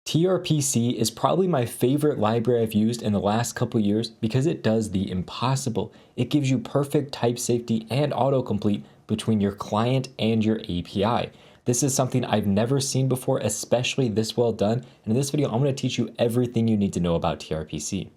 TRPC is probably my favorite library I've used in the last couple years because it does the impossible. It gives you perfect type safety and autocomplete between your client and your API. This is something I've never seen before, especially this well done. And in this video, I'm going to teach you everything you need to know about TRPC.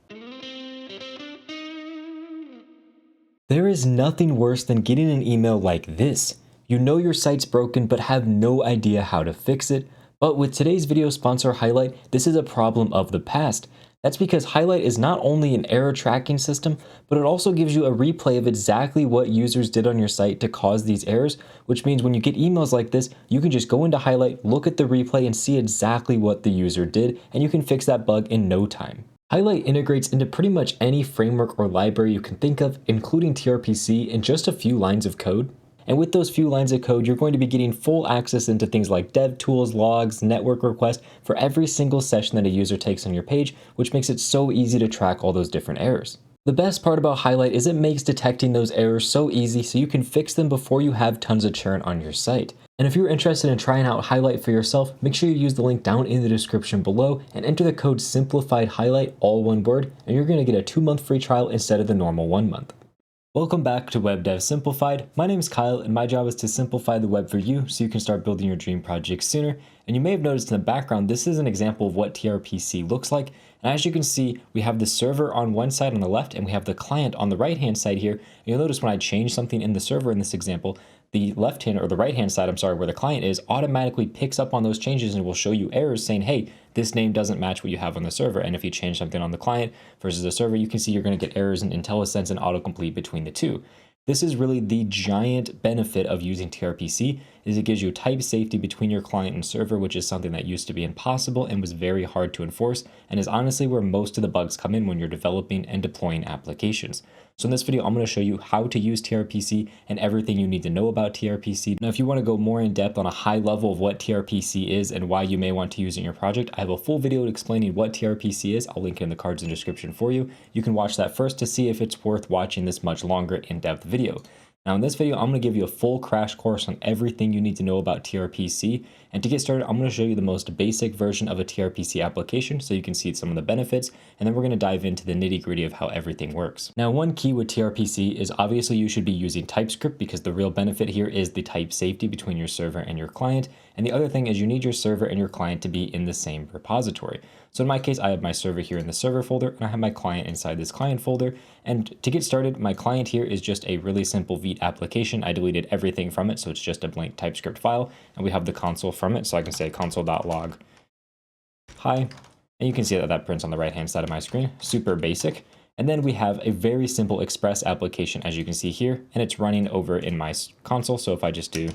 There is nothing worse than getting an email like this. You know your site's broken but have no idea how to fix it. But with today's video sponsor Highlight, this is a problem of the past. That's because Highlight is not only an error tracking system, but it also gives you a replay of exactly what users did on your site to cause these errors, which means when you get emails like this, you can just go into Highlight, look at the replay, and see exactly what the user did, and you can fix that bug in no time. Highlight integrates into pretty much any framework or library you can think of, including TRPC, in just a few lines of code. And with those few lines of code, you're going to be getting full access into things like dev tools, logs, network requests for every single session that a user takes on your page, which makes it so easy to track all those different errors. The best part about Highlight is it makes detecting those errors so easy so you can fix them before you have tons of churn on your site. And if you're interested in trying out Highlight for yourself, make sure you use the link down in the description below and enter the code SIMPLIFIEDHIGHLIGHT, all one word, and you're going to get a 2-month free trial instead of the normal 1 month. Welcome back to Web Dev Simplified. My name is Kyle, and my job is to simplify the web for you so you can start building your dream projects sooner. And you may have noticed in the background, this is an example of what TRPC looks like. And as you can see, we have the server on one side on the left, and we have the client on the right-hand side here. And you'll notice when I change something in the server in this example, the left-hand or the right-hand side, where the client is, automatically picks up on those changes and will show you errors saying, hey, this name doesn't match what you have on the server. And if you change something on the client versus the server, you can see you're going to get errors in IntelliSense and autocomplete between the two. This is really the giant benefit of using TRPC, is it gives you type safety between your client and server, which is something that used to be impossible and was very hard to enforce, and is honestly where most of the bugs come in when you're developing and deploying applications. So in this video, I'm going to show you how to use TRPC and everything you need to know about TRPC. Now, if you want to go more in depth on a high level of what TRPC is and why you may want to use it in your project, I have a full video explaining what TRPC is. I'll link it in the cards in the description for you. You can watch that first to see if it's worth watching this much longer in-depth video. Now in this video, I'm going to give you a full crash course on everything you need to know about TRPC. And to get started, I'm going to show you the most basic version of a TRPC application so you can see some of the benefits, and then we're going to dive into the nitty-gritty of how everything works. Now, one key with TRPC is obviously you should be using TypeScript because the real benefit here is the type safety between your server and your client. And the other thing is you need your server and your client to be in the same repository. So in my case, I have my server here in the server folder, and I have my client inside this client folder. And to get started, my client here is just a really simple Vite application. I deleted everything from it, so it's just a blank TypeScript file, and we have the console from it. So I can say console.log hi, and you can see that that prints on the right-hand side of my screen. Super basic. And then we have a very simple Express application, as you can see here, and it's running over in my console. So if I just do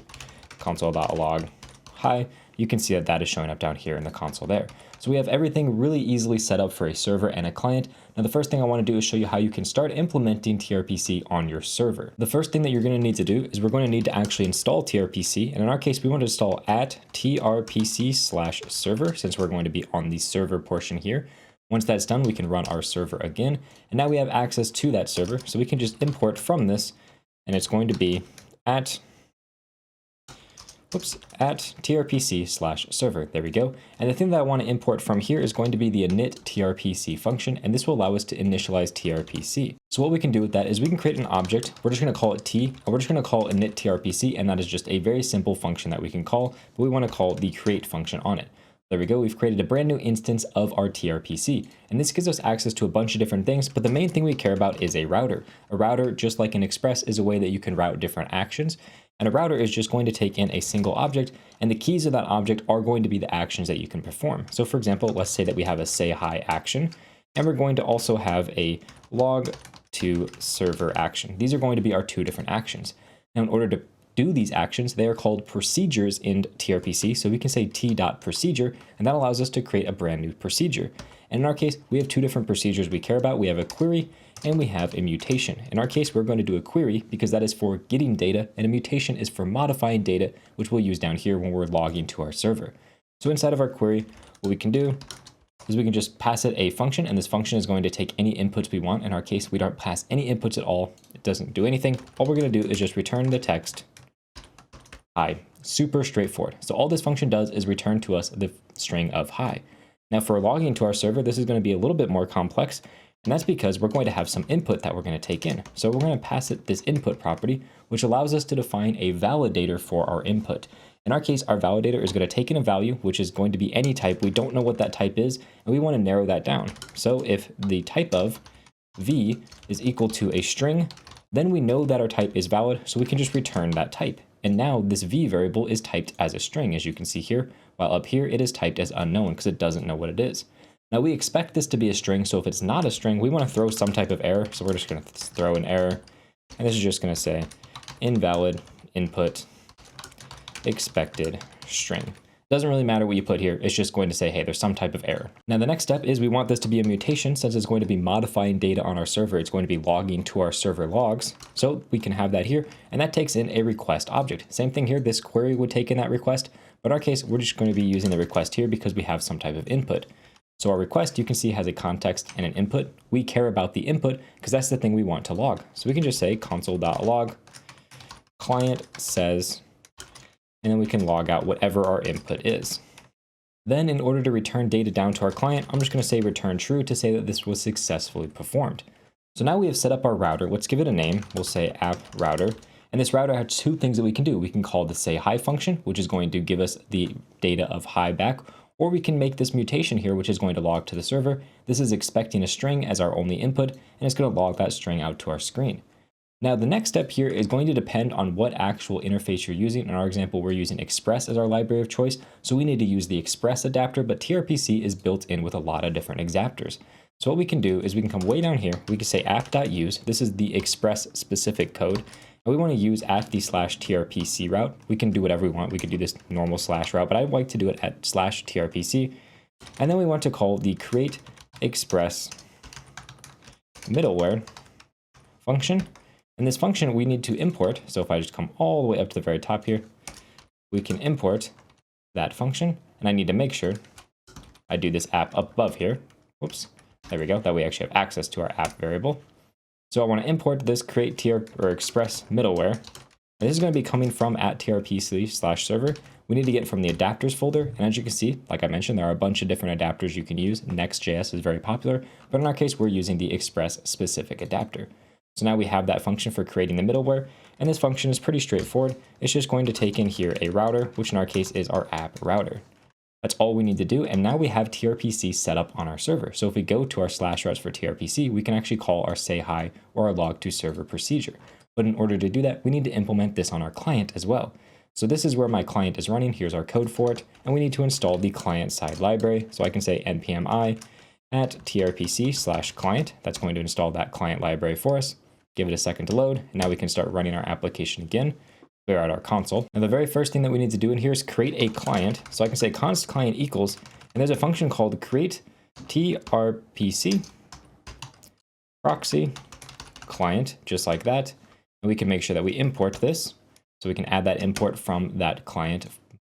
console.log hi, you can see that that is showing up down here in the console there. So we have everything really easily set up for a server and a client. Now the first thing I want to do is show you how you can start implementing TRPC on your server. The first thing that you're going to need to do is we're going to need to actually install TRPC. And in our case, we want to install at trpc/server since we're going to be on the server portion here. Once that's done, we can run our server again. And now we have access to that server. So we can just import from this, and it's going to be at trpc/server. There we go. And the thing that I want to import from here is going to be the init trpc function, and this will allow us to initialize TRPC. So what we can do with that is we can create an object. We're just going to call it t, and we're just going to call init trpc, and that is just a very simple function that we can call, but we want to call the create function on it. There we go. We've created a brand new instance of our TRPC, and this gives us access to a bunch of different things, but the main thing we care about is a router. A router, just like in Express, is a way that you can route different actions. And a router is just going to take in a single object, and the keys of that object are going to be the actions that you can perform. So for example, let's say that we have a say hi action, and we're going to also have a log to server action. These are going to be our two different actions. Now, in order to do these actions, they are called procedures in TRPC. So we can say t.procedure, and that allows us to create a brand new procedure. And in our case, we have two different procedures we care about. We have a query and we have a mutation. In our case, we're going to do a query because that is for getting data, and a mutation is for modifying data, which we'll use down here when we're logging to our server. So inside of our query, what we can do is we can just pass it a function, and this function is going to take any inputs we want. In our case, we don't pass any inputs at all. It doesn't do anything. All we're going to do is just return the text hi. Super straightforward. So all this function does is return to us the string of hi. Now for logging to our server, this is going to be a little bit more complex, and that's because we're going to have some input that we're going to take in. So we're going to pass it this input property, which allows us to define a validator for our input. In our case, our validator is going to take in a value, which is going to be any type. We don't know what that type is, and we want to narrow that down. So if the type of v is equal to a string, then we know that our type is valid, so we can just return that type. And now this v variable is typed as a string, as you can see here, while up here it is typed as unknown because it doesn't know what it is. Now we expect this to be a string, so if it's not a string, we want to throw some type of error. So we're just going to throw an error, and this is just going to say invalid input expected string. Doesn't really matter what you put here, it's just going to say, hey, there's some type of error. Now the next step is we want this to be a mutation. Since it's going to be modifying data on our server, it's going to be logging to our server logs. So we can have that here, and that takes in a request object. Same thing here, this query would take in that request, but in our case, we're just going to be using the request here because we have some type of input. So our request, you can see, has a context and an input. We care about the input because that's the thing we want to log. So we can just say console.log client says, and then we can log out whatever our input is. Then in order to return data down to our client, I'm just going to say return true to say that this was successfully performed. So now we have set up our router. Let's give it a name. We'll say app router. And this router has two things that we can do. We can call the say hi function, which is going to give us the data of hi back, or we can make this mutation here, which is going to log to the server. This is expecting a string as our only input, and it's going to log that string out to our screen. Now, the next step here is going to depend on what actual interface you're using. In our example, we're using Express as our library of choice, so we need to use the Express adapter, but TRPC is built in with a lot of different adapters. So what we can do is we can come way down here, we can say app.use, this is the Express specific code, and we want to use at the /trpc route. We can do whatever we want, we could do this normal slash route, but I like to do it at /trpc, and then we want to call the create express middleware function. In this function, we need to import. So if I just come all the way up to the very top here, we can import that function. And I need to make sure I do this app up above here. Whoops, there we go. That we actually have access to our app variable. So I want to import this create tr or express middleware. And this is going to be coming from at trpc/server. We need to get it from the adapters folder. And as you can see, like I mentioned, there are a bunch of different adapters you can use. Next.js is very popular, but in our case, we're using the express specific adapter. So now we have that function for creating the middleware, and this function is pretty straightforward. It's just going to take in here a router, which in our case is our app router. That's all we need to do, and now we have TRPC set up on our server. So if we go to our /routes for TRPC, we can actually call our say hi or our log to server procedure. But in order to do that, we need to implement this on our client as well. So this is where my client is running. Here's our code for it, and we need to install the client-side library. So I can say npm i at trpc/client. That's going to install that client library for us. Give it a second to load, and now we can start running our application again. Clear out our console. Now the very first thing that we need to do in here is create a client. So I can say const client equals, and there's a function called create trpc proxy client, just like that. And we can make sure that we import this. So we can add that import from that client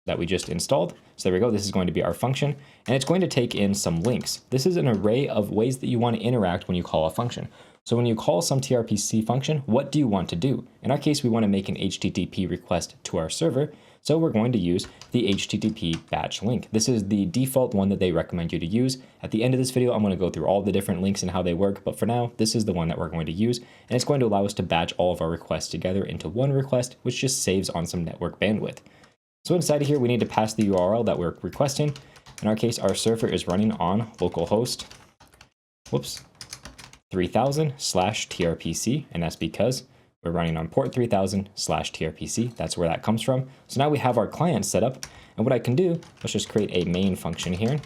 that we just installed. So there we go, this is going to be our function, and it's going to take in some links. This is an array of ways that you want to interact when you call a function. So when you call some TRPC function, what do you want to do? In our case, we want to make an HTTP request to our server. So we're going to use the HTTP batch link. This is the default one that they recommend you to use. At the end of this video, I'm going to go through all the different links and how they work. But for now, this is the one that we're going to use. And it's going to allow us to batch all of our requests together into one request, which just saves on some network bandwidth. So inside of here, we need to pass the URL that we're requesting. In our case, our server is running on localhost, 3000/TRPC, and that's because we're running on port 3000/TRPC. That's where that comes from. So now we have our client set up, and what I can do, let's just create a main function here.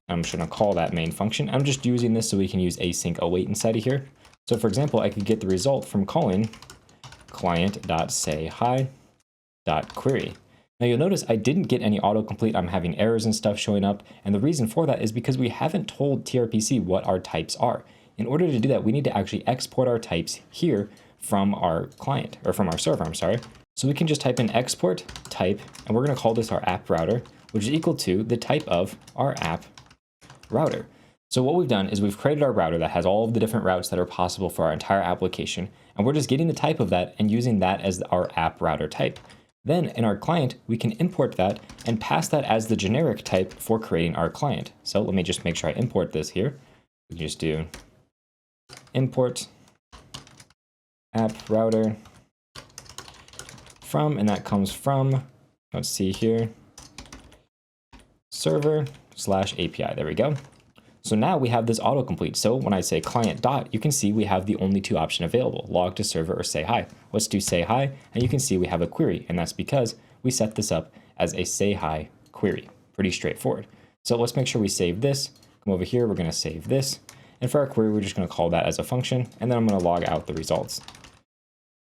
I'm just going to call that main function. I'm just using this so we can use async await inside of here. So for example, I could get the result from calling client.sayhi.query. Now you'll notice I didn't get any autocomplete. I'm having errors and stuff showing up. And the reason for that is because we haven't told TRPC what our types are. In order to do that, we need to actually export our types here from our client, or from our server, I'm sorry. So we can just type in export type, and we're going to call this our app router, which is equal to the type of our app router. So what we've done is we've created our router that has all of the different routes that are possible for our entire application. And we're just getting the type of that and using that as our app router type. Then in our client, we can import that and pass that as the generic type for creating our client. So let me just make sure I import this here. We can just do import app router from, and that comes from, let's see here, server/API. There we go. So now we have this autocomplete. So when I say client dot, you can see we have the only two options available, log to server or say hi. Let's do say hi, and you can see we have a query, and that's because we set this up as a say hi query. Pretty straightforward. So let's make sure we save this. Come over here, we're gonna save this. And for our query, we're just gonna call that as a function, and then I'm gonna log out the results.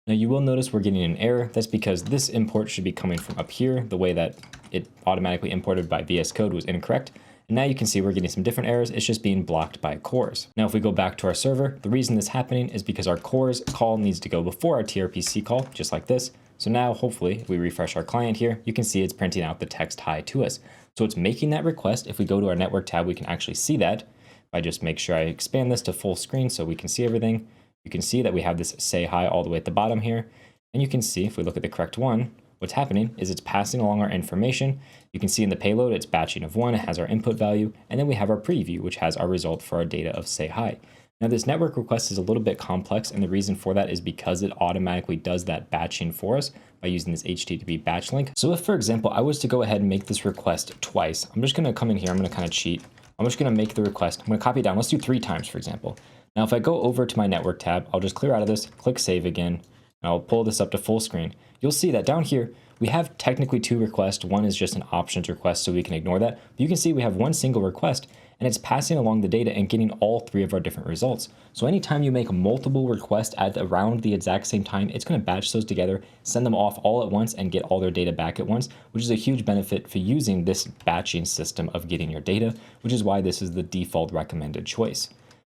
Now you will notice we're getting an error. That's because this import should be coming from up here. The way that it automatically imported by VS Code was incorrect. And now you can see we're getting some different errors. It's just being blocked by CORS. Now, if we go back to our server, the reason this is happening is because our CORS call needs to go before our TRPC call, just like this. So now, hopefully, if we refresh our client here, you can see it's printing out the text hi to us. So it's making that request. If we go to our network tab, we can actually see that. If I just make sure I expand this to full screen so we can see everything, you can see that we have this say hi all the way at the bottom here. And you can see, if we look at the correct one, what's happening is it's passing along our information. You can see in the payload, it's batching of 1, it has our input value, and then we have our preview, which has our result for our data of say hi. Now this network request is a little bit complex, and the reason for that is because it automatically does that batching for us by using this HTTP batch link. So if, for example, I was to go ahead and make this request twice, I'm just gonna come in here, I'm gonna kind of cheat. I'm just gonna make the request, I'm gonna copy it down, let's do 3 times, for example. Now if I go over to my network tab, I'll just clear out of this, click save again, and I'll pull this up to full screen. You'll see that down here, we have technically 2 requests. One is just an options request, so we can ignore that. But you can see we have one single request, and it's passing along the data and getting all 3 of our different results. So anytime you make multiple requests at around the exact same time, it's going to batch those together, send them off all at once, and get all their data back at once, which is a huge benefit for using this batching system of getting your data, which is why this is the default recommended choice.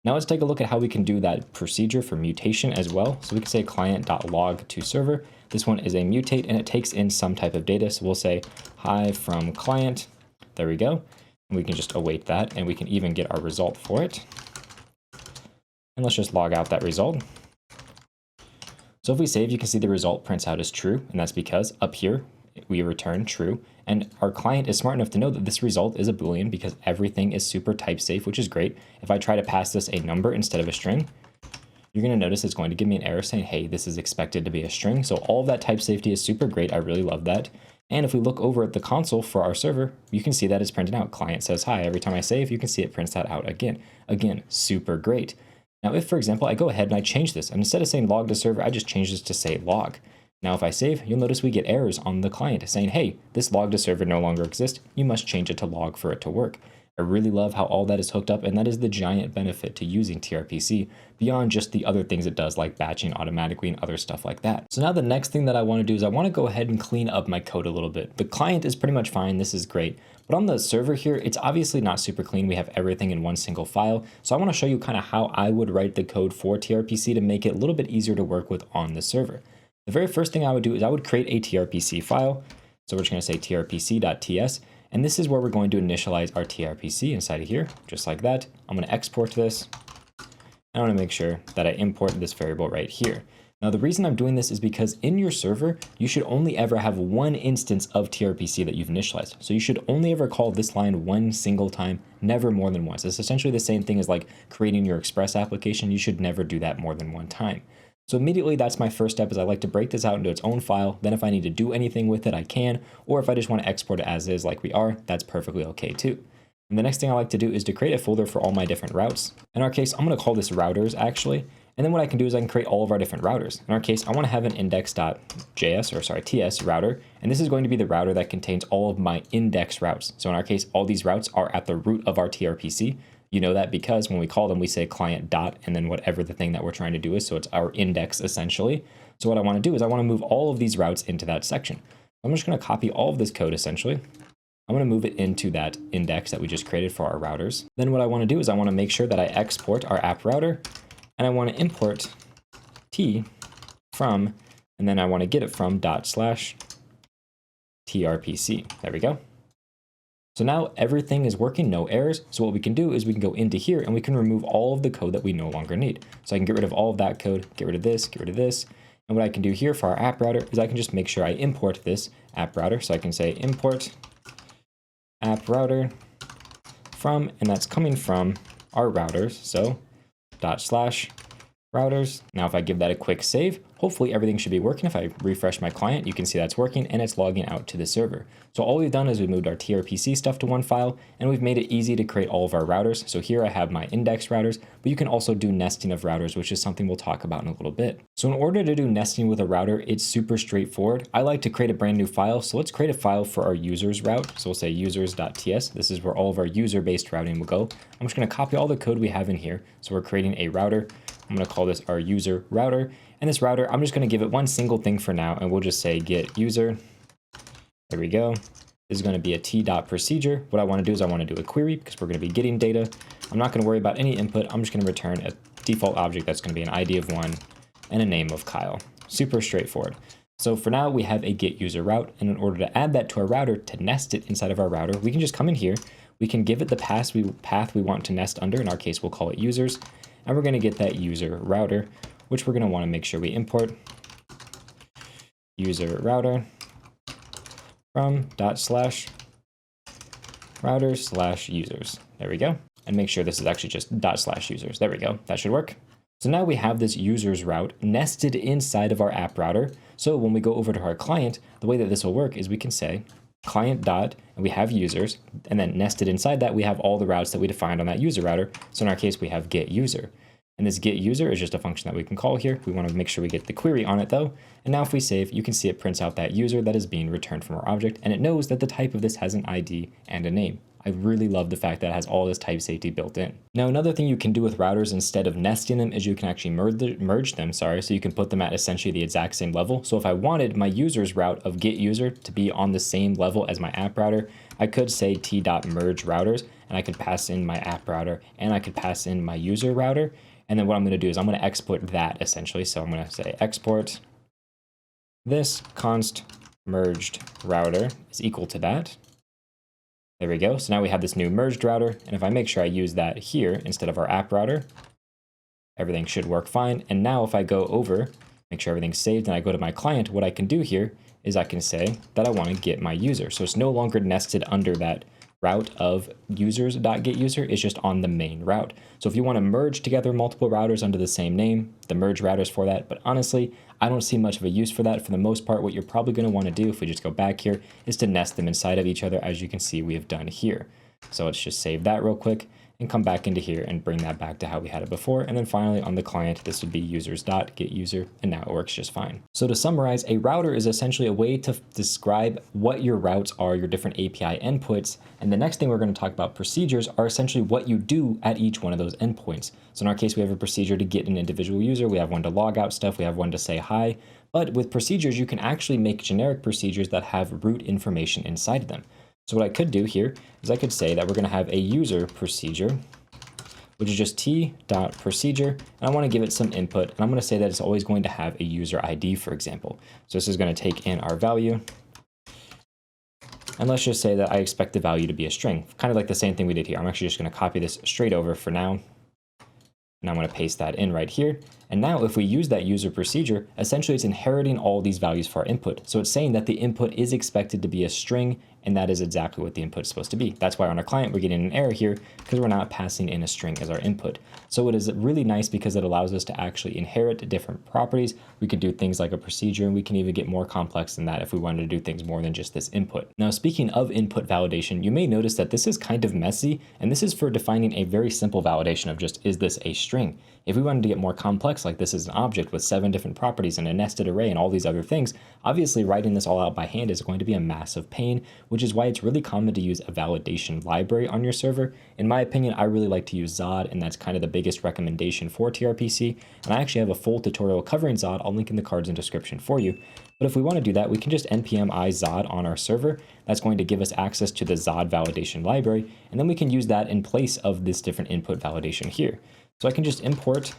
Now let's take a look at how we can do that procedure for mutation as well. So we can say client.log to server. This one is a mutate, and it takes in some type of data. So we'll say hi from client. There we go. And we can just await that, and we can even get our result for it. And let's just log out that result. So if we save, you can see the result prints out as true, and that's because up here we return true. And our client is smart enough to know that this result is a Boolean because everything is super type safe, which is great. If I try to pass this a number instead of a string, you're going to notice it's going to give me an error saying, hey, this is expected to be a string. So all of that type safety is super great. I really love that. And if we look over at the console for our server, you can see that it's printed out. Client says hi. Every time I save, you can see it prints that out again. Again, super great. Now, if, for example, I go ahead and I change this, and instead of saying log to server, I just change this to say log. Now, if I save, you'll notice we get errors on the client saying, hey, this log to server no longer exists. You must change it to log for it to work. I really love how all that is hooked up, and that is the giant benefit to using TRPC beyond just the other things it does like batching automatically and other stuff like that. So now the next thing that I want to do is I want to go ahead and clean up my code a little bit. The client is pretty much fine. This is great. But on the server here, it's obviously not super clean. We have everything in one single file. So I want to show you kind of how I would write the code for TRPC to make it a little bit easier to work with on the server. The very first thing I would do is I would create a TRPC file. So we're just going to say trpc.ts, and this is where we're going to initialize our TRPC inside of here, just like that. I'm going to export this. I want to make sure that I import this variable right here. Now, the reason I'm doing this is because in your server, you should only ever have one instance of TRPC that you've initialized. So you should only ever call this line one single time, never more than once. It's essentially the same thing as like creating your Express application. You should never do that more than one time. So immediately that's my first step is I like to break this out into its own file. Then if I need to do anything with it, I can. Or if I just want to export it as is like we are, that's perfectly okay too. And the next thing I like to do is to create a folder for all my different routes. In our case, I'm going to call this routers actually. And then what I can do is I can create all of our different routers. In our case, I want to have an TS router. And this is going to be the router that contains all of my index routes. So in our case, all these routes are at the root of our TRPC. You know that because when we call them, we say client dot and then whatever the thing that we're trying to do is. So it's our index essentially. So what I want to do is I want to move all of these routes into that section. I'm just going to copy all of this code essentially. I'm going to move it into that index that we just created for our routers. Then what I want to do is I want to make sure that I export our app router and I want to import t from, and then I want to get it from ./trpc. There we go. So now everything is working, no errors. So what we can do is we can go into here and we can remove all of the code that we no longer need. So I can get rid of all of that code, get rid of this, And what I can do here for our app router is I can just make sure I import this app router. So I can say import app router from, and that's coming from our routers. So /routers. Now, if I give that a quick save, hopefully everything should be working. If I refresh my client, you can see that's working and it's logging out to the server. So all we've done is we moved our TRPC stuff to one file and we've made it easy to create all of our routers. So here I have my index routers, but you can also do nesting of routers, which is something we'll talk about in a little bit. So in order to do nesting with a router, it's super straightforward. I like to create a brand new file. So let's create a file for our users route. So we'll say users.ts. This is where all of our user-based routing will go. I'm just going to copy all the code we have in here. So we're creating a router. I'm going to call this our user router. And this router, I'm just going to give it one single thing for now. And we'll just say get user. There we go. This is going to be a t.procedure. What I want to do is I want to do a query because we're going to be getting data. I'm not going to worry about any input. I'm just going to return a default object that's going to be an ID of 1 and a name of Kyle. Super straightforward. So for now, we have a get user route. And in order to add that to our router, to nest it inside of our router, we can just come in here. We can give it the path we want to nest under. In our case, we'll call it users. And we're going to get that user router, which we're going to want to make sure we import user router from /router/users. There we go. And make sure this is actually just /users. There we go. That should work. So now we have this users route nested inside of our app router. So when we go over to our client, the way that this will work is we can say client dot, and we have users, and then nested inside that, we have all the routes that we defined on that user router. So in our case, we have get user. And this get user is just a function that we can call here. We want to make sure we get the query on it though. And now if we save, you can see it prints out that user that is being returned from our object. And it knows that the type of this has an ID and a name. I really love the fact that it has all this type safety built in. Now, another thing you can do with routers instead of nesting them is you can actually merge them, so you can put them at essentially the exact same level. So if I wanted my user's route of get user to be on the same level as my app router, I could say t.merge routers, and I could pass in my app router, and I could pass in my user router. And then what I'm going to do is I'm going to export that essentially. So I'm going to say export this const merged router is equal to that. There we go. So now we have this new merged router. And if I make sure I use that here instead of our app router, everything should work fine. And now if I go over, make sure everything's saved, and I go to my client, what I can do here is I can say that I want to get my user. So it's no longer nested under that route of users.getUser, is just on the main route. So if you want to merge together multiple routers under the same name, the merge route is for that. But honestly, I don't see much of a use for that. For the most part, what you're probably going to want to do, if we just go back here, is to nest them inside of each other, as you can see we have done here. So let's just save that real quick and come back into here and bring that back to how we had it before. And then finally on the client, this would be users.getUser, and now it works just fine. So to summarize, a router is essentially a way to describe what your routes are, your different API endpoints. And the next thing we're going to talk about, procedures, are essentially what you do at each one of those endpoints. So in our case, we have a procedure to get an individual user. We have one to log out stuff. We have one to say hi. But with procedures, you can actually make generic procedures that have root information inside of them. So what I could do here is I could say that we're going to have a user procedure, which is just t.procedure, and I want to give it some input, and I'm going to say that it's always going to have a user ID, for example. So this is going to take in our value, and let's just say that I expect the value to be a string, kind of like the same thing we did here. I'm actually just going to copy this straight over for now, and I'm going to paste that in right here. And now if we use that user procedure, essentially it's inheriting all these values for our input. So it's saying that the input is expected to be a string, and that is exactly what the input is supposed to be. That's why on our client, we're getting an error here because we're not passing in a string as our input. So it is really nice because it allows us to actually inherit different properties. We could do things like a procedure, and we can even get more complex than that if we wanted to do things more than just this input. Now, speaking of input validation, you may notice that this is kind of messy, and this is for defining a very simple validation of just, is this a string? If we wanted to get more complex, like this is an object with 7 different properties and a nested array and all these other things, obviously writing this all out by hand is going to be a massive pain, which is why it's really common to use a validation library on your server. In my opinion, I really like to use Zod, and that's kind of the biggest recommendation for TRPC. And I actually have a full tutorial covering Zod. I'll link in the cards and description for you. But if we want to do that, we can just npm i Zod on our server. That's going to give us access to the Zod validation library, and then we can use that in place of this different input validation here. So I can just import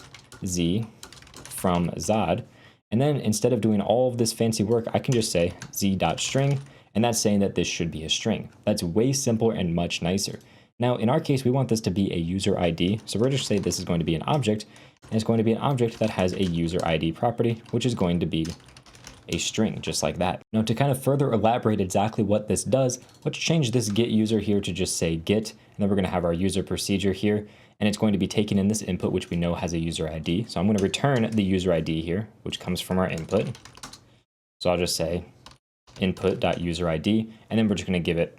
z from Zod, and then instead of doing all of this fancy work, I can just say z.string, and that's saying that this should be a string. That's way simpler and much nicer. Now, in our case, we want this to be a user ID. So we're just say this is going to be an object, and it's going to be an object that has a user ID property, which is going to be a string, just like that. Now, to kind of further elaborate exactly what this does, let's change this get user here to just say get, and then we're going to have our user procedure here, and it's going to be taking in this input, which we know has a user ID. So I'm going to return the user ID here, which comes from our input. So I'll just say input.userid, and then we're just going to give it,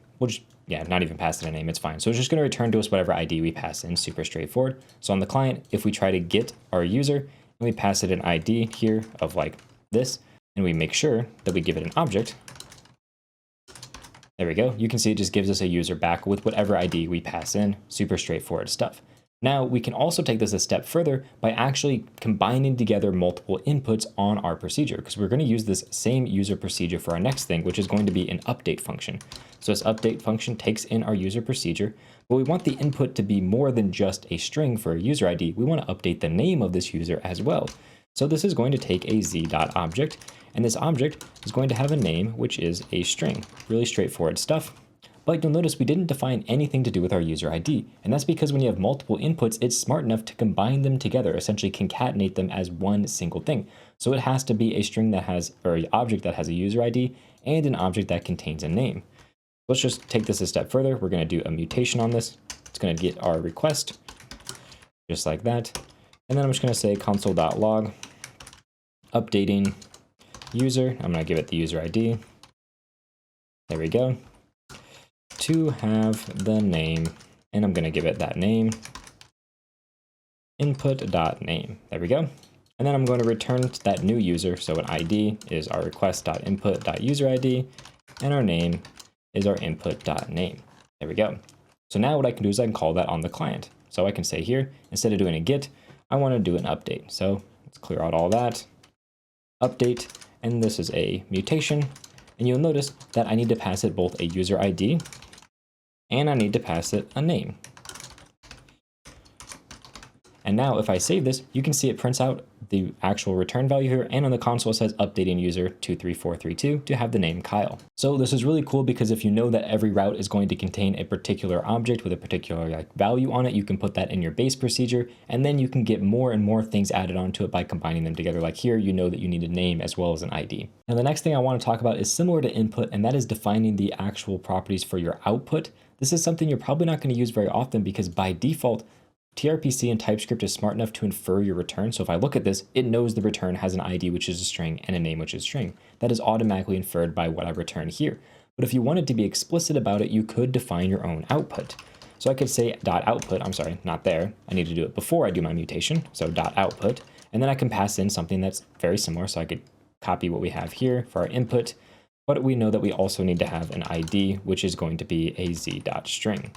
not even pass it a name, it's fine. So it's just going to return to us whatever ID we pass in, super straightforward. So on the client, if we try to get our user, and we pass it an ID here of like this, and we make sure that we give it an object, there we go. You can see it just gives us a user back with whatever ID we pass in, super straightforward stuff. Now, we can also take this a step further by actually combining together multiple inputs on our procedure, because we're going to use this same user procedure for our next thing, which is going to be an update function. So this update function takes in our user procedure, but we want the input to be more than just a string for a user ID. We want to update the name of this user as well. So this is going to take a z.object, and this object is going to have a name, which is a string. Really straightforward stuff. But you'll notice we didn't define anything to do with our user ID, and that's because when you have multiple inputs, it's smart enough to combine them together, essentially concatenate them as one single thing. So it has to be a string that has, or an object that has a user ID, and an object that contains a name. Let's just take this a step further. We're going to do a mutation on this. It's going to get our request, just like that. And then I'm just going to say console.log, updating user. I'm going to give it the user ID. There we go. To have the name, and I'm going to give it that name, input.name. There we go. And then I'm going to return that new user. So an ID is our request.input.userid, and our name is our input.name. There we go. So now what I can do is I can call that on the client. So I can say here, instead of doing a get, I want to do an update. So let's clear out all that. Update, and this is a mutation. And you'll notice that I need to pass it both a user ID and I need to pass it a name. And now if I save this, you can see it prints out the actual return value here, and on the console it says updating user 23432 to have the name Kyle. So this is really cool because if you know that every route is going to contain a particular object with a particular value on it, you can put that in your base procedure, and then you can get more and more things added onto it by combining them together. Like here, you know that you need a name as well as an ID. Now the next thing I want to talk about is similar to input, and that is defining the actual properties for your output. This is something you're probably not going to use very often because by default, TRPC and TypeScript is smart enough to infer your return. So if I look at this, it knows the return has an ID, which is a string, and a name, which is a string. That is automatically inferred by what I return here. But if you wanted to be explicit about it, you could define your own output. So I could say .output, I'm sorry, not there. I need to do it before I do my mutation. So .output, and then I can pass in something that's very similar. So I could copy what we have here for our input, but we know that we also need to have an ID, which is going to be a z.string,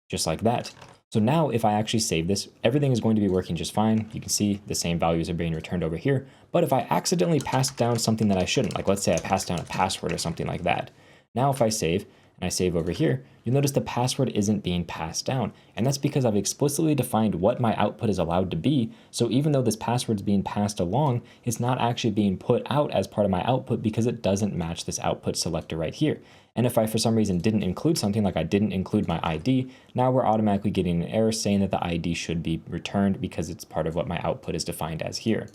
just like that. So now if I actually save this, everything is going to be working just fine. You can see the same values are being returned over here. But if I accidentally pass down something that I shouldn't, like let's say I pass down a password or something like that. Now if I save, and I save over here, you'll notice the password isn't being passed down. And that's because I've explicitly defined what my output is allowed to be. So even though this password's being passed along, it's not actually being put out as part of my output because it doesn't match this output selector right here. And if I, for some reason, didn't include something, like I didn't include my ID, now we're automatically getting an error saying that the ID should be returned because it's part of what my output is defined as here.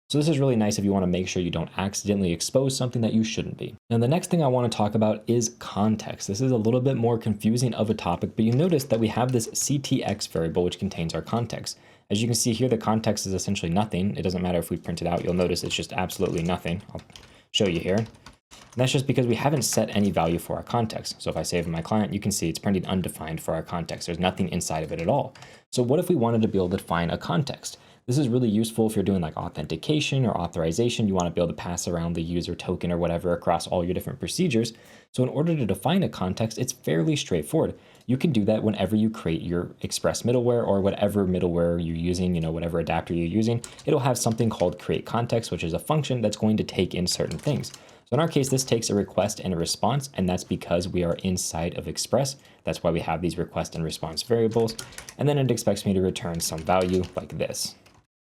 So this is really nice if you want to make sure you don't accidentally expose something that you shouldn't be. Now the next thing I want to talk about is context. This is a little bit more confusing of a topic, but you notice that we have this ctx variable which contains our context. As you can see here, the context is essentially nothing. It doesn't matter if we print it out, you'll notice it's just absolutely nothing. I'll show you here. And that's just because we haven't set any value for our context. So if I save in my client, you can see it's printing undefined for our context. There's nothing inside of it at all. So what if we wanted to be able to define a context? This is really useful if you're doing like authentication or authorization. You want to be able to pass around the user token or whatever across all your different procedures. So in order to define a context, it's fairly straightforward. You can do that whenever you create your Express middleware or whatever middleware you're using, whatever adapter you're using. It'll have something called create context, which is a function that's going to take in certain things. So in our case, this takes a request and a response, and that's because we are inside of Express. That's why we have these request and response variables. And then it expects me to return some value like this.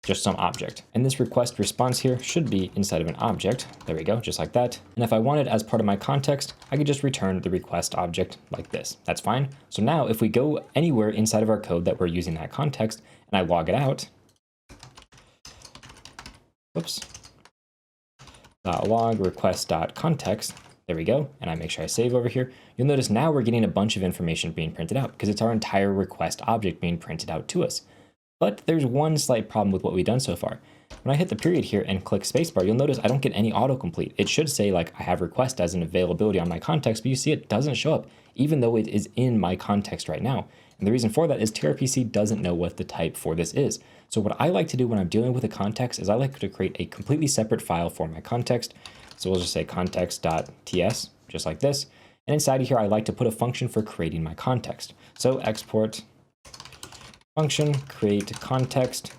just some object. And this request response here should be inside of an object. There we go, just like that. And if I wanted as part of my context, I could just return the request object like this. That's fine. So now if we go anywhere inside of our code that we're using that context and I log it out, whoops, log request.context, there we go, and I make sure I save over here, you'll notice now we're getting a bunch of information being printed out because it's our entire request object being printed out to us. But there's one slight problem with what we've done so far. When I hit the period here and click spacebar, you'll notice I don't get any autocomplete. It should say like I have request as an availability on my context, but you see it doesn't show up, even though it is in my context right now. And the reason for that is TRPC doesn't know what the type for this is. So what I like to do when I'm dealing with a context is I like to create a completely separate file for my context. So we'll just say context.ts, just like this. And inside of here, I like to put a function for creating my context. So export function create context.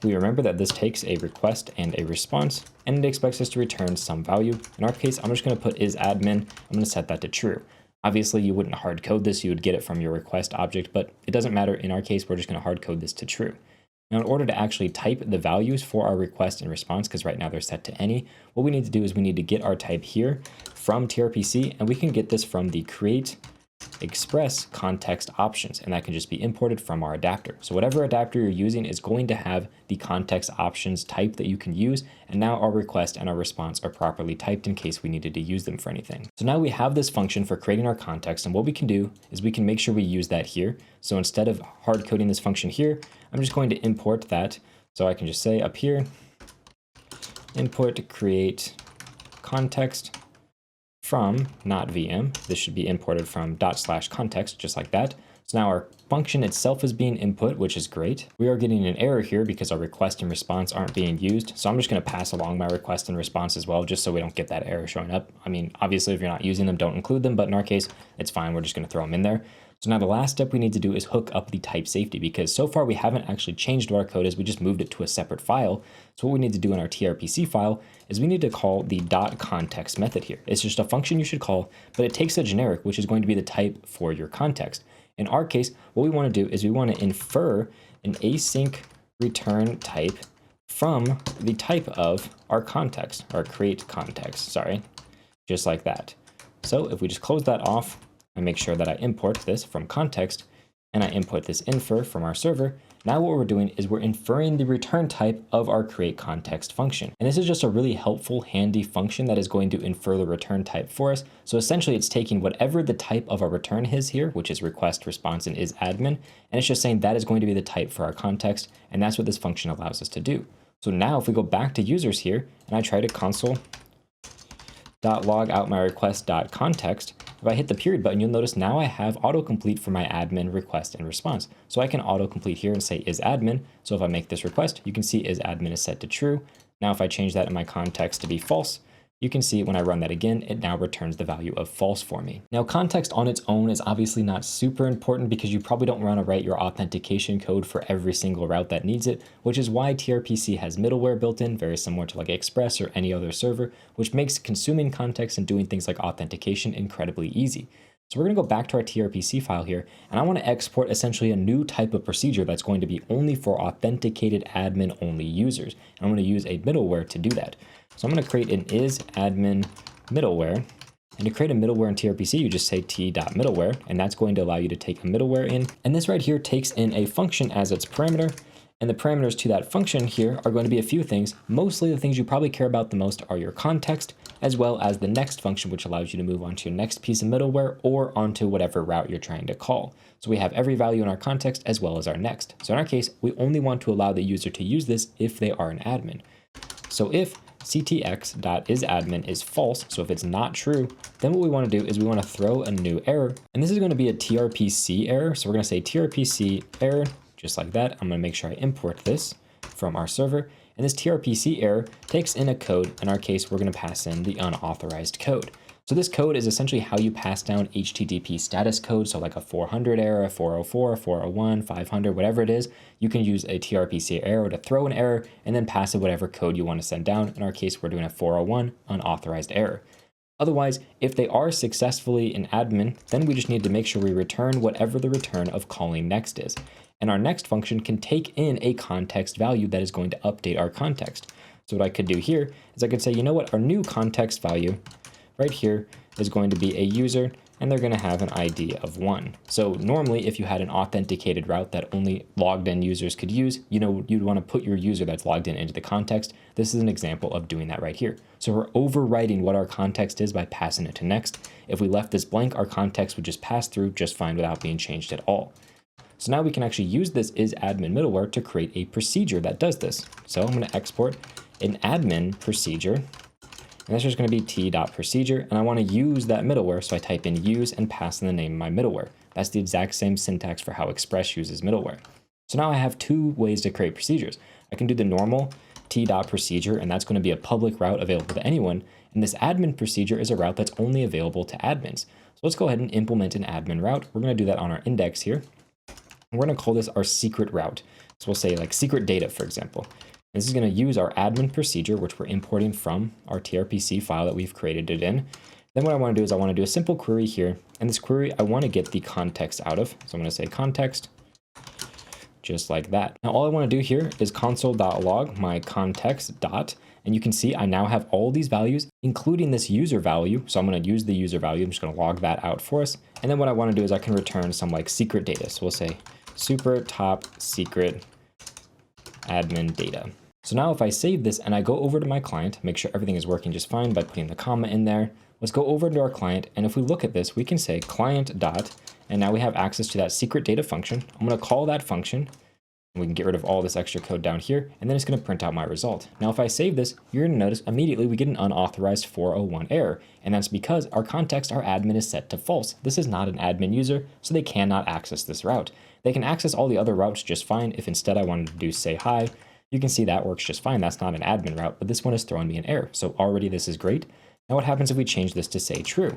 We remember that this takes a request and a response, and it expects us to return some value. In our case, I'm just going to put isAdmin. I'm going to set that to true. Obviously, you wouldn't hard code this. You would get it from your request object, but it doesn't matter. In our case, we're just going to hard code this to true. Now, in order to actually type the values for our request and response, because right now they're set to any, what we need to do is we need to get our type here from TRPC, and we can get this from the create express context options, and that can just be imported from our adapter. So whatever adapter you're using is going to have the context options type that you can use, and now our request and our response are properly typed in case we needed to use them for anything. So now we have this function for creating our context, and what we can do is we can make sure we use that here. So instead of hard coding this function here, I'm just going to import that. So I can just say up here, import create context from, not VM. This should be imported from /context, just like that. So now our function itself is being input, which is great. We are getting an error here because our request and response aren't being used. So I'm just going to pass along my request and response as well, just so we don't get that error showing up. I mean, obviously, if you're not using them, don't include them. But in our case, it's fine. We're just going to throw them in there. So now the last step we need to do is hook up the type safety, because so far we haven't actually changed what our code is. We just moved it to a separate file. So what we need to do in our TRPC file is we need to call the .context method here. It's just a function you should call, but it takes a generic, which is going to be the type for your context. In our case, what we want to do is we want to infer an async return type from the type of our context, or create context, sorry, just like that. So if we just close that off, I make sure that I import this from context, and I input this infer from our server. Now what we're doing is we're inferring the return type of our create context function. And this is just a really helpful, handy function that is going to infer the return type for us. So essentially it's taking whatever the type of our return is here, which is request, response, and isAdmin, and it's just saying that is going to be the type for our context, and that's what this function allows us to do. So now if we go back to users here, and I try to console.log out my request.context, if I hit the period button, you'll notice now I have autocomplete for my admin request and response. So I can autocomplete here and say isAdmin. So if I make this request, you can see isAdmin is set to true. Now if I change that in my context to be false, you can see when I run that again, it now returns the value of false for me. Now context on its own is obviously not super important because you probably don't want to write your authentication code for every single route that needs it, which is why TRPC has middleware built in, very similar to like Express or any other server, which makes consuming context and doing things like authentication incredibly easy. So we're going to go back to our TRPC file here, and I want to export essentially a new type of procedure that's going to be only for authenticated admin only users. And I'm going to use a middleware to do that. So I'm going to create an isAdmin middleware. And to create a middleware in TRPC, you just say t.middleware, and that's going to allow you to take a middleware in. And this right here takes in a function as its parameter. And the parameters to that function here are going to be a few things. Mostly the things you probably care about the most are your context, as well as the next function, which allows you to move on to your next piece of middleware or onto whatever route you're trying to call. So we have every value in our context as well as our next. So in our case, we only want to allow the user to use this if they are an admin. So if ctx.isAdmin is false, so if it's not true, then what we want to do is we want to throw a new error. And this is going to be a TRPC error. So we're going to say TRPC error, just like that. I'm going to make sure I import this from our server. And this TRPC error takes in a code. In our case, we're going to pass in the unauthorized code. So this code is essentially how you pass down HTTP status code. So like a 400 error, a 404, 401, 500, whatever it is, you can use a TRPC error to throw an error and then pass it whatever code you want to send down. In our case, we're doing a 401 unauthorized error. Otherwise, if they are successfully an admin, then we just need to make sure we return whatever the return of calling next is. And our next function can take in a context value that is going to update our context. So what I could do here is I could say, you know what, our new context value right here is going to be a user, and they're going to have an ID of 1. So normally, if you had an authenticated route that only logged in users could use, you'd want to put your user that's logged in into the context. This is an example of doing that right here. So we're overwriting what our context is by passing it to next. If we left this blank, our context would just pass through just fine without being changed at all. So now we can actually use this isAdmin middleware to create a procedure that does this. So I'm going to export an admin procedure, and that's just going to be t.procedure, and I want to use that middleware, so I type in use and pass in the name of my middleware. That's the exact same syntax for how Express uses middleware. So now I have two ways to create procedures. I can do the normal t.procedure, and that's going to be a public route available to anyone, and this admin procedure is a route that's only available to admins. So let's go ahead and implement an admin route. We're going to do that on our index here. And we're going to call this our secret route. So we'll say like secret data, for example. This is going to use our admin procedure, which we're importing from our TRPC file that we've created it in. Then what I want to do is I want to do a simple query here. And this query, I want to get the context out of. So I'm going to say context, just like that. Now, all I want to do here is console.log my context dot. And you can see I now have all these values, including this user value. So I'm going to use the user value. I'm just going to log that out for us. And then what I want to do is I can return some like secret data. So we'll say super top secret admin data. So now if I save this and I go over to my client, make sure everything is working just fine by putting the comma in there. Let's go over to our client. And if we look at this, we can say client dot, and now we have access to that secret data function. I'm going to call that function, and we can get rid of all this extra code down here, and then it's going to print out my result. Now, if I save this, you're going to notice immediately we get an unauthorized 401 error, and that's because our context, our admin is set to false. This is not an admin user, so they cannot access this route. They can access all the other routes just fine. If instead I wanted to do say hi, you can see that works just fine. That's not an admin route, but this one is throwing me an error. So already this is great. Now what happens if we change this to say true?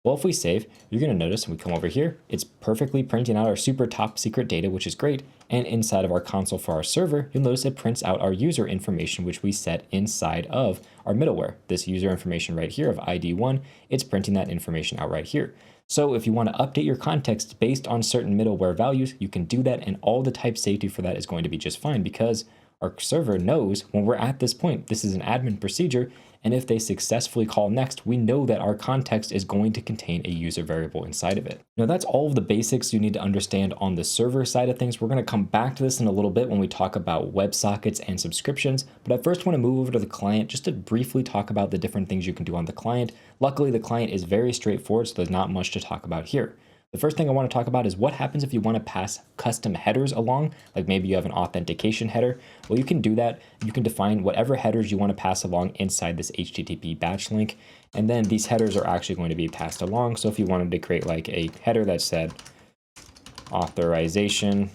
Well, if we save, you're going to notice when we come over here, it's perfectly printing out our super top secret data, which is great. And inside of our console for our server, you'll notice it prints out our user information, which we set inside of our middleware. This user information right here of ID1, it's printing that information out right here. So if you want to update your context based on certain middleware values, you can do that, and all the type safety for that is going to be just fine because our server knows when we're at this point, this is an admin procedure, and if they successfully call next, we know that our context is going to contain a user variable inside of it. Now that's all of the basics you need to understand on the server side of things. We're going to come back to this in a little bit when we talk about WebSockets and subscriptions, but I first want to move over to the client just to briefly talk about the different things you can do on the client. Luckily, the client is very straightforward, so there's not much to talk about here. The first thing I want to talk about is what happens if you want to pass custom headers along, like maybe you have an authentication header. Well, you can do that. You can define whatever headers you want to pass along inside this HTTP batch link. And then these headers are actually going to be passed along. So if you wanted to create like a header that said authorization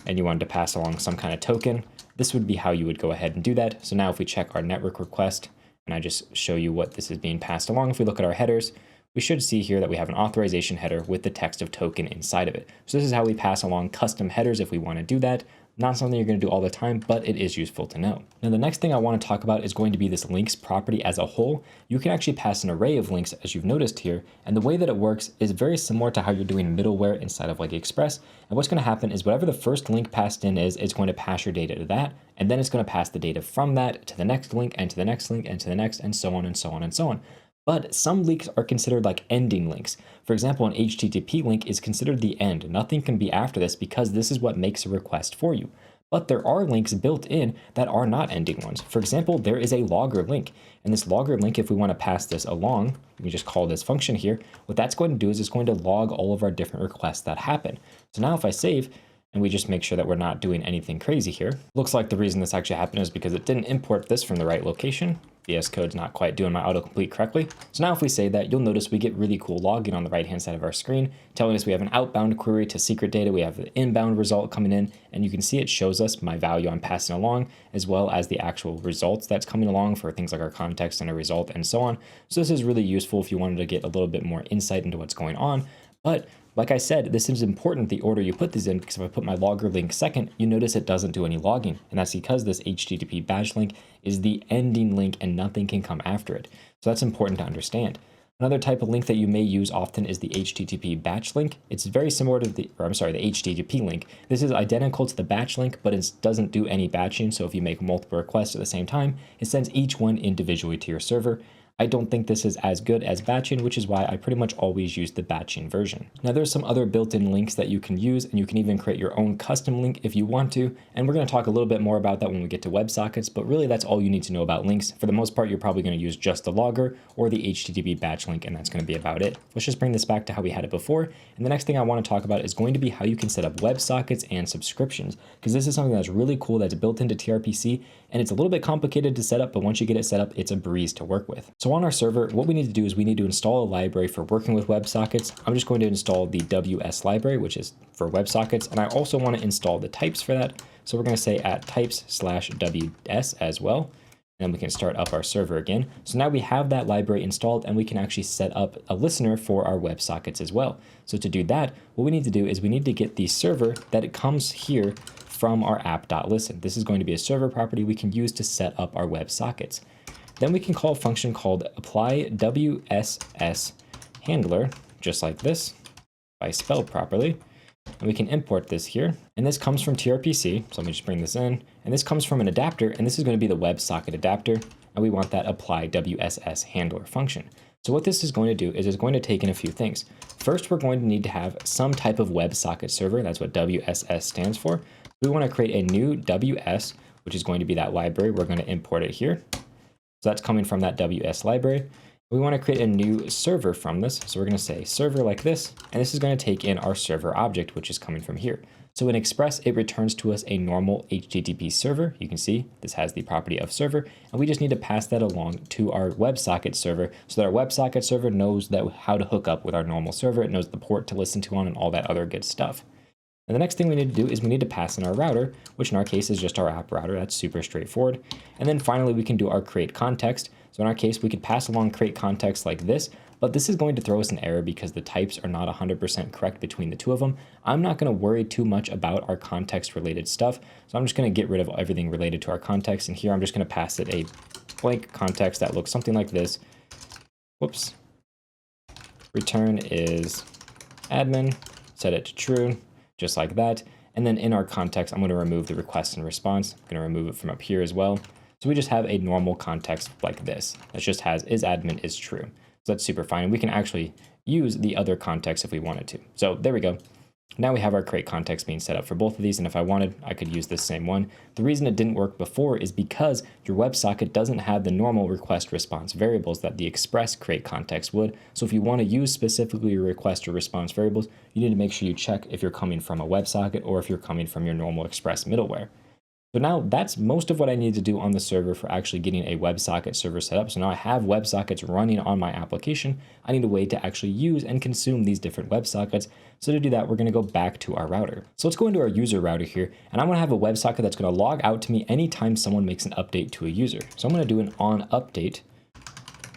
and you wanted to pass along some kind of token, this would be how you would go ahead and do that. So now if we check our network request and I just show you what this is being passed along, if we look at our headers, we should see here that we have an authorization header with the text of token inside of it. So this is how we pass along custom headers if we want to do that. Not something you're going to do all the time, but it is useful to know. Now, the next thing I want to talk about is going to be this links property as a whole. You can actually pass an array of links, as you've noticed here, and the way that it works is very similar to how you're doing middleware inside of like Express. And what's going to happen is whatever the first link passed in is, it's going to pass your data to that, and then it's going to pass the data from that to the next link, and to the next link, and to the next, and so on, and so on, and so on. But some links are considered like ending links. For example, an HTTP link is considered the end. Nothing can be after this because this is what makes a request for you. But there are links built in that are not ending ones. For example, there is a logger link. And this logger link, if we want to pass this along, we just call this function here. What that's going to do is it's going to log all of our different requests that happen. So now if I save, and we just make sure that we're not doing anything crazy here. Looks like the reason this actually happened is because it didn't import this from the right location. VS Code's not quite doing my autocomplete correctly. So now if we say that, you'll notice we get really cool logging on the right-hand side of our screen, telling us we have an outbound query to secret data, we have the inbound result coming in, and you can see it shows us my value I'm passing along, as well as the actual results that's coming along for things like our context and a result and so on. So this is really useful if you wanted to get a little bit more insight into what's going on. But like I said, this is important, the order you put these in, because if I put my logger link second, you notice it doesn't do any logging. And that's because this HTTP badge link is the ending link and nothing can come after it. So that's important to understand. Another type of link that you may use often is the HTTP batch link. It's very similar to the HTTP link. This is identical to the batch link, but it doesn't do any batching. So if you make multiple requests at the same time, it sends each one individually to your server. I don't think this is as good as batching, which is why I pretty much always use the batching version. Now there's some other built-in links that you can use, and you can even create your own custom link if you want to. And we're going to talk a little bit more about that when we get to WebSockets, but really that's all you need to know about links. For the most part, you're probably going to use just the logger or the HTTP batch link, and that's going to be about it. Let's just bring this back to how we had it before. And the next thing I want to talk about is going to be how you can set up WebSockets and subscriptions, because this is something that's really cool that's built into TRPC, and it's a little bit complicated to set up, but once you get it set up, it's a breeze to work with. So on our server, what we need to do is we need to install a library for working with WebSockets. I'm just going to install the WS library, which is for WebSockets, and I also want to install the types for that. So we're going to say at types/WS as well, and then we can start up our server again. So now we have that library installed, and we can actually set up a listener for our WebSockets as well. So to do that, what we need to do is we need to get the server that it comes here from our app.listen. This is going to be a server property we can use to set up our WebSockets. Then we can call a function called apply WSS handler, just like this, if I spelled properly. And we can import this here. And this comes from TRPC. So let me just bring this in. And this comes from an adapter, and this is going to be the WebSocket adapter. And we want that apply WSS handler function. So what this is going to do is it's going to take in a few things. First, we're going to need to have some type of WebSocket server. That's what WSS stands for. We want to create a new WS, which is going to be that library. We're going to import it here. So that's coming from that WS library. We want to create a new server from this. So we're going to say server like this, and this is going to take in our server object, which is coming from here. So in Express, it returns to us a normal HTTP server. You can see this has the property of server, and we just need to pass that along to our WebSocket server so that our WebSocket server knows how to hook up with our normal server. It knows the port to listen to on and all that other good stuff. And the next thing we need to do is we need to pass in our router, which in our case is just our app router. That's super straightforward. And then finally, we can do our create context. So in our case, we could pass along create context like this, but this is going to throw us an error because the types are not 100% correct between the two of them. I'm not going to worry too much about our context related stuff. So I'm just going to get rid of everything related to our context. And here I'm just going to pass it a blank context that looks something like this. Whoops. Return is admin, set it to true. Just like that. And then in our context, I'm going to remove the request and response. I'm going to remove it from up here as well. So we just have a normal context like this. That just has is admin is true. So that's super fine. And we can actually use the other context if we wanted to. So there we go. Now we have our create context being set up for both of these. And if I wanted, I could use this same one. The reason it didn't work before is because your WebSocket doesn't have the normal request response variables that the Express create context would. So if you want to use specifically your request or response variables, you need to make sure you check if you're coming from a WebSocket or if you're coming from your normal Express middleware. So now that's most of what I need to do on the server for actually getting a WebSocket server set up. So now I have WebSockets running on my application. I need a way to actually use and consume these different WebSockets. So to do that, we're going to go back to our router. So let's go into our user router here, and I'm going to have a WebSocket that's going to log out to me anytime someone makes an update to a user. So I'm going to do an on update,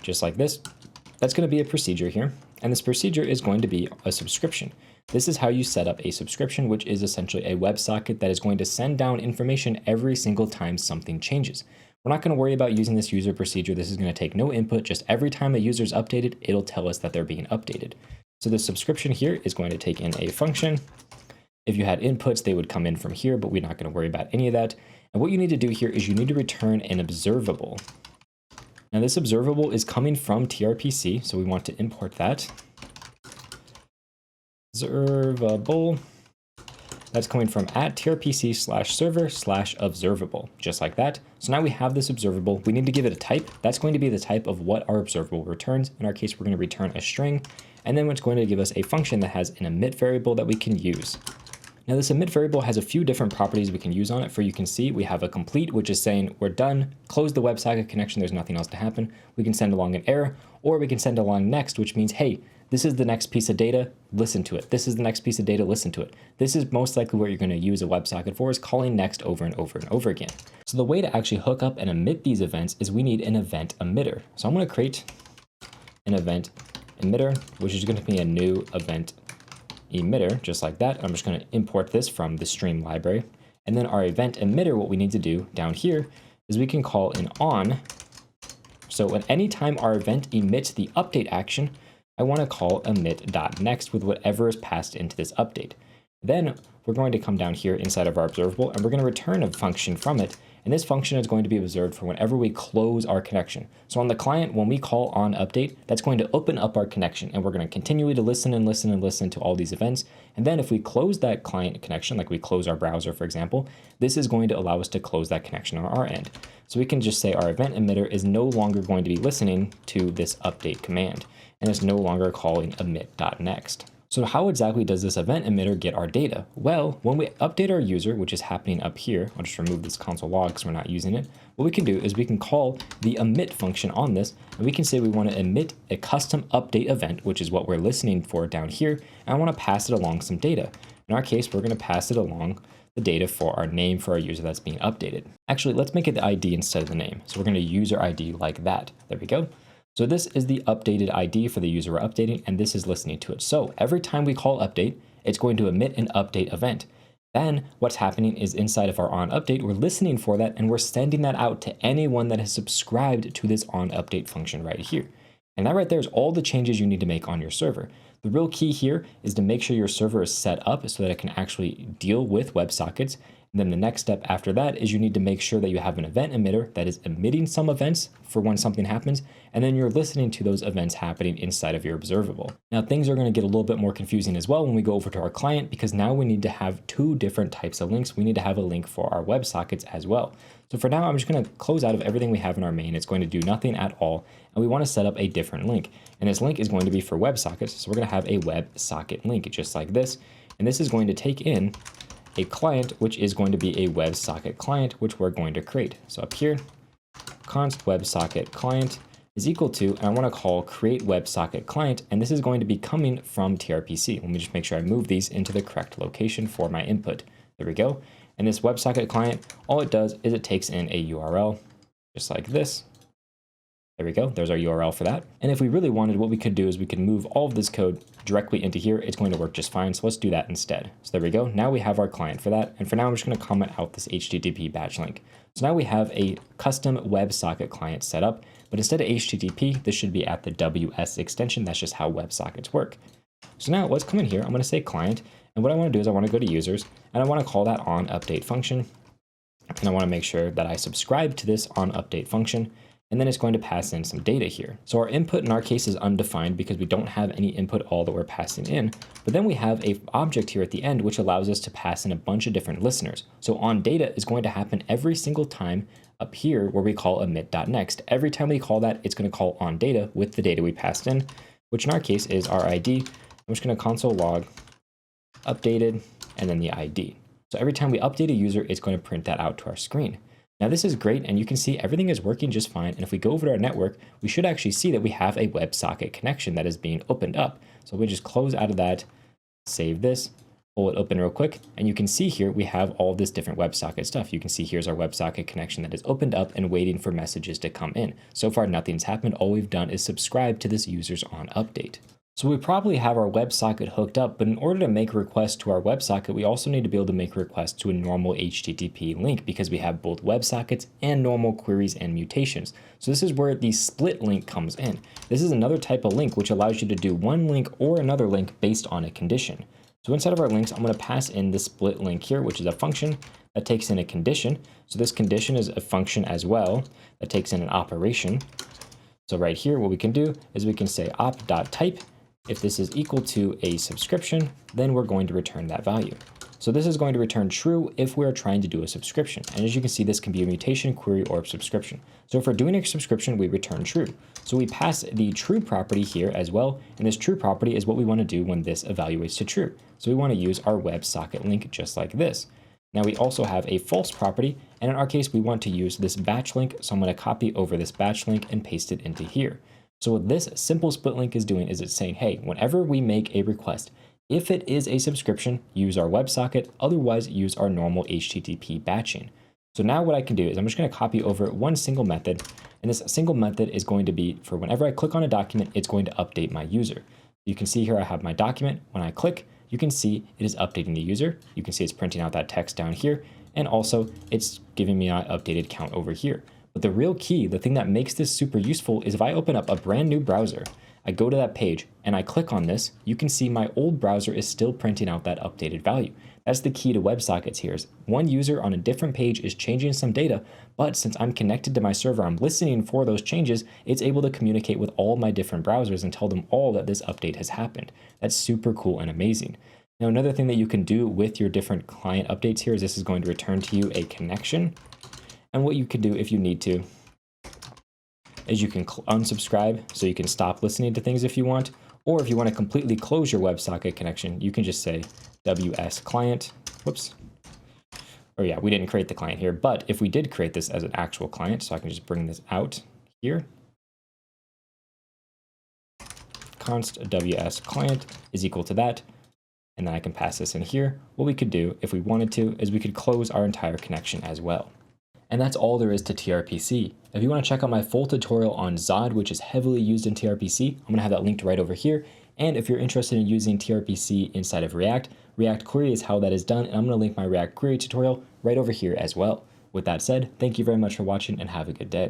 just like this. That's going to be a procedure here, and this procedure is going to be a subscription. This is how you set up a subscription, which is essentially a WebSocket that is going to send down information every single time something changes. We're not going to worry about using this user procedure. This is going to take no input. Just every time a user is updated, it'll tell us that they're being updated. So the subscription here is going to take in a function. If you had inputs, they would come in from here, but we're not going to worry about any of that. And what you need to do here is you need to return an observable. Now this observable is coming from TRPC, so we want to import that. Observable. That's coming from at trpc/server/observable, just like that. So now we have this observable. We need to give it a type. That's going to be the type of what our observable returns. In our case, we're going to return a string, and then it's going to give us a function that has an emit variable that we can use. Now this emit variable has a few different properties we can use on it. For you can see we have a complete, which is saying we're done, close the WebSocket connection, there's nothing else to happen. We can send along an error, or we can send along next, which means, hey, this is the next piece of data, listen to it. This is the next piece of data, listen to it. This is most likely what you're going to use a WebSocket for, is calling next over and over and over again. So the way to actually hook up and emit these events is we need an event emitter. So I'm going to create an event emitter, which is going to be a new event emitter, just like that. I'm just going to import this from the stream library. And then our event emitter, what we need to do down here is we can call an on So at any time our event emits the update action, I want to call emit.next with whatever is passed into this update. Then we're going to come down here inside of our observable and we're going to return a function from it. And this function is going to be observed for whenever we close our connection. So on the client, when we call on update, that's going to open up our connection and we're going to continually to listen and listen and listen to all these events. And then if we close that client connection, like we close our browser, for example, this is going to allow us to close that connection on our end. So we can just say our event emitter is no longer going to be listening to this update command and it's no longer calling emit.next. So how exactly does this event emitter get our data? Well, when we update our user, which is happening up here, I'll just remove this console log because we're not using it. What we can do is we can call the emit function on this, and we can say we want to emit a custom update event, which is what we're listening for down here, and I want to pass it along some data. In our case, we're going to pass it along the data for our name for our user that's being updated. Actually, let's make it the ID instead of the name. So we're going to user ID like that. There we go. So this is the updated ID for the user we're updating, and this is listening to it. So every time we call update, it's going to emit an update event. Then what's happening is inside of our on update, we're listening for that and we're sending that out to anyone that has subscribed to this on update function right here. And that right there is all the changes you need to make on your server. The real key here is to make sure your server is set up so that it can actually deal with WebSockets. And then the next step after that is you need to make sure that you have an event emitter that is emitting some events for when something happens, and then you're listening to those events happening inside of your observable. Now things are going to get a little bit more confusing as well when we go over to our client, because now we need to have two different types of links. We need to have a link for our WebSockets as well. So for now, I'm just going to close out of everything we have in our main. It's going to do nothing at all, and we want to set up a different link. And this link is going to be for WebSockets, so we're going to have a WebSocket link just like this, and this is going to take in a client, which is going to be a WebSocket client, which we're going to create. So up here, const WebSocket client is equal to, and I want to call create WebSocket client, and this is going to be coming from TRPC. Let me just make sure I move these into the correct location for my input. There we go. And this WebSocket client, all it does is it takes in a URL, just like this. There we go. There's our URL for that. And if we really wanted, what we could do is we could move all of this code directly into here. It's going to work just fine. So let's do that instead. So there we go. Now we have our client for that. And for now, I'm just going to comment out this HTTP batch link. So now we have a custom WebSocket client set up, but instead of HTTP, this should be at the WS extension. That's just how WebSockets work. So now let's come in here. I'm going to say client. And what I want to do is I want to go to users and I want to call that on update function. And I want to make sure that I subscribe to this on update function. And then it's going to pass in some data here. So our input in our case is undefined because we don't have any input all that we're passing in. But then we have a object here at the end, which allows us to pass in a bunch of different listeners. So on data is going to happen every single time up here where we call emit.next. Every time we call that, it's going to call on data with the data we passed in, which in our case is our ID. I'm just going to console log updated and then the ID. So every time we update a user, it's going to print that out to our screen. Now this is great, and you can see everything is working just fine. And if we go over to our network, we should actually see that we have a WebSocket connection that is being opened up. So we just close out of that, save this, pull it open real quick, and you can see here we have all this different WebSocket stuff. You can see here's our WebSocket connection that is opened up and waiting for messages to come in. So far, nothing's happened. All we've done is subscribe to this user's on update. So we probably have our WebSocket hooked up, but in order to make a request to our WebSocket, we also need to be able to make a request to a normal HTTP link because we have both WebSockets and normal queries and mutations. So this is where the split link comes in. This is another type of link which allows you to do one link or another link based on a condition. So inside of our links, I'm going to pass in the split link here, which is a function that takes in a condition. So this condition is a function as well that takes in an operation. So right here, what we can do is we can say op.type. If this is equal to a subscription, then we're going to return that value. So this is going to return true if we're trying to do a subscription. And as you can see, this can be a mutation, query, or a subscription. So if we're doing a subscription, we return true. So we pass the true property here as well. And this true property is what we want to do when this evaluates to true. So we want to use our WebSocket link just like this. Now we also have a false property. And in our case, we want to use this batch link. So I'm going to copy over this batch link and paste it into here. So what this simple split link is doing is it's saying, hey, whenever we make a request, if it is a subscription, use our WebSocket, otherwise use our normal HTTP batching. So now what I can do is I'm just going to copy over one single method, and this single method is going to be for whenever I click on a document, it's going to update my user. You can see here I have my document. When I click, you can see it is updating the user. You can see it's printing out that text down here, and also it's giving me an updated count over here. But the real key, the thing that makes this super useful, is if I open up a brand new browser, I go to that page and I click on this, you can see my old browser is still printing out that updated value. That's the key to WebSockets here is one user on a different page is changing some data, but since I'm connected to my server, I'm listening for those changes, it's able to communicate with all my different browsers and tell them all that this update has happened. That's super cool and amazing. Now, another thing that you can do with your different client updates here is this is going to return to you a connection. And what you can do if you need to is you can unsubscribe, so you can stop listening to things if you want, or if you want to completely close your WebSocket connection, you can just say WS client, whoops. Or yeah, we didn't create the client here, but if we did create this as an actual client, so I can just bring this out here. Const WS client is equal to that. And then I can pass this in here. What we could do if we wanted to is we could close our entire connection as well. And that's all there is to TRPC. If you want to check out my full tutorial on Zod, which is heavily used in TRPC, I'm going to have that linked right over here. And if you're interested in using TRPC inside of React, React Query is how that is done. And I'm going to link my React Query tutorial right over here as well. With that said, thank you very much for watching and have a good day.